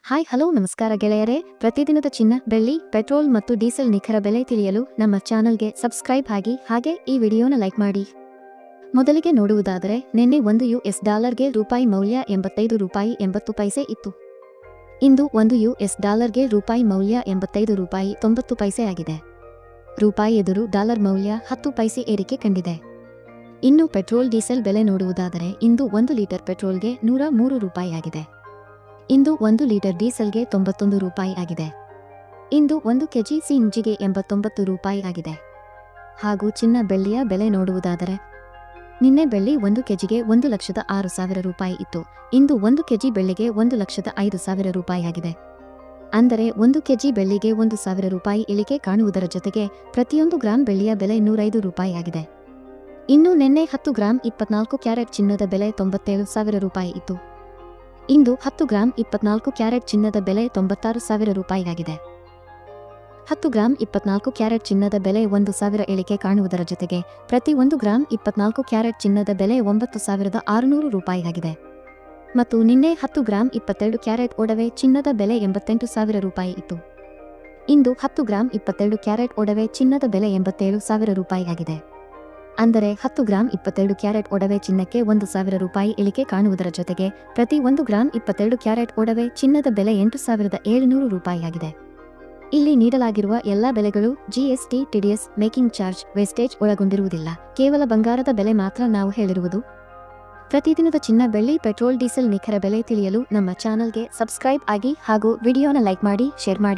Hi hello ನಮಸ್ಕಾರ ಗೆಳೆಯರೇ. ಪ್ರತಿದಿನದ ಚಿನ್ನ, ಬೆಳ್ಳಿ, ಪೆಟ್ರೋಲ್ ಮತ್ತು ಡೀಸೆಲ್ ನಿಖರ ಬೆಲೆ ತಿಳಿಯಲು ನಮ್ಮ ಚಾನಲ್ಗೆ ಸಬ್ಸ್ಕ್ರೈಬ್ ಆಗಿ ಹಾಗೆ ಈ ವಿಡಿಯೋನ ಲೈಕ್ ಮಾಡಿ. ಮೊದಲಿಗೆ ನೋಡುವುದಾದರೆ, ನಿನ್ನೆ $1 ರೂಪಾಯಿ ಮೌಲ್ಯ ₹85.80 ಇತ್ತು. ಇಂದು $1 ರೂಪಾಯಿ ಮೌಲ್ಯ ₹85.90 ಆಗಿದೆ. ರೂಪಾಯಿ ಎದುರು ಡಾಲರ್ ಮೌಲ್ಯ 10 ಪೈಸೆ ಏರಿಕೆ ಕಂಡಿದೆ. ಇನ್ನು ಪೆಟ್ರೋಲ್ ಡೀಸೆಲ್ ಬೆಲೆ ನೋಡುವುದಾದರೆ, ಇಂದು 1 ಲೀಟರ್ ಪೆಟ್ರೋಲ್ಗೆ $103 ರೂಪಾಯಿ ಆಗಿದೆ. ಇಂದು 1 ಲೀಟರ್ ಡೀಸೆಲ್ಗೆ $91 ರೂಪಾಯಿ ಆಗಿದೆ. ಇಂದು 1 ಕೆಜಿ ಸಿಎನ್ಜಿಗೆ $89 ರೂಪಾಯಿ ಆಗಿದೆ. ಹಾಗೂ ಚಿನ್ನ, ಬೆಳ್ಳಿಯ ಬೆಲೆ ನೋಡುವುದಾದರೆ, ನಿನ್ನೆ ಬೆಳ್ಳಿ 1 ಕೆಜಿಗೆ 1,06,000 ರೂಪಾಯಿ ಇತ್ತು. ಇಂದು 1 ಕೆಜಿ ಬೆಳ್ಳಿಗೆ 1,05,000 ರೂಪಾಯಿ ಆಗಿದೆ. ಅಂದರೆ 1 ಕೆಜಿ ಬೆಳ್ಳಿಗೆ 1,000 ರೂಪಾಯಿ ಇಳಿಕೆ ಕಾಣುವುದರ ಜೊತೆಗೆ ಪ್ರತಿಯೊಂದು ಗ್ರಾಂ ಬೆಳ್ಳಿಯ ಬೆಲೆ $105 ರೂಪಾಯಿ ಆಗಿದೆ. ಇನ್ನು ನಿನ್ನೆ 10 ಗ್ರಾಂ 24 ಕ್ಯಾರೆಟ್ ಚಿನ್ನದ ಬೆಲೆ $97,000 ರೂಪಾಯಿ ಇತ್ತು. ಇಂದು 10 ಗ್ರಾಂ 24 ಕ್ಯಾರೆಟ್ ಚಿನ್ನದ ಬೆಲೆ $96,000 ರೂಪಾಯಿ ಆಗಿದೆ. 10 ಗ್ರಾಂ 24 ಕ್ಯಾರೆಟ್ ಚಿನ್ನದ ಬೆಲೆ 1,000 ಇಳಿಕೆ ಕಾಣುವುದರ ಜೊತೆಗೆ ಪ್ರತಿ 1 ಗ್ರಾಂ 24 ಕ್ಯಾರೆಟ್ ಚಿನ್ನದ ಬೆಲೆ $9,600 ರೂಪಾಯಿ ಆಗಿದೆ. ಮತ್ತು ನಿನ್ನೆ 10 ಗ್ರಾಂ 22 ಕ್ಯಾರೆಟ್ ಒಡವೆ ಚಿನ್ನದ ಬೆಲೆ $88,000 ರೂಪಾಯಿ ಇತ್ತು. ಇಂದು 10 ಗ್ರಾಂ 22 ಕ್ಯಾರೆಟ್ ಒಡವೆ ಚಿನ್ನದ ಬೆಲೆ $87,000 ರೂಪಾಯಿ ಆಗಿದೆ. ಅಂದರೆ 10 ಗ್ರಾಂ 22 ಕ್ಯಾರೆಟ್ ಒಡವೆ ಚಿನ್ನಕ್ಕೆ $1,000 ರೂಪಾಯಿ ಇಳಿಕೆ ಕಾಣುವುದರ ಜೊತೆಗೆ ಪ್ರತಿ 1 ಗ್ರಾಂ 22 ಕ್ಯಾರೆಟ್ ಒಡವೆ ಚಿನ್ನದ ಬೆಲೆ $8,700 ರೂಪಾಯಿ ಆಗಿದೆ. ಇಲ್ಲಿ ನೀಡಲಾಗಿರುವ ಎಲ್ಲಾ ಬೆಲೆಗಳು GST, TDS, making charge, wastage ಒಳಗೊಂಡಿರುವುದಿಲ್ಲ. ಕೇವಲ ಬಂಗಾರದ ಬೆಲೆ ಮಾತ್ರ ನಾವು ಹೇಳಿರುವುದು. ಪ್ರತಿದಿನದ ಚಿನ್ನ, ಬೆಳ್ಳಿ, ಪೆಟ್ರೋಲ್, ಡೀಸೆಲ್ ನಿಖರ ಬೆಲೆ ತಿಳಿಯಲು ನಮ್ಮ ಚಾನಲ್ಗೆ ಸಬ್ಸ್ಕ್ರೈಬ್ ಆಗಿ ಹಾಗೂ ವಿಡಿಯೋನ ಲೈಕ್ ಮಾಡಿ, ಶೇರ್ ಮಾಡಿ.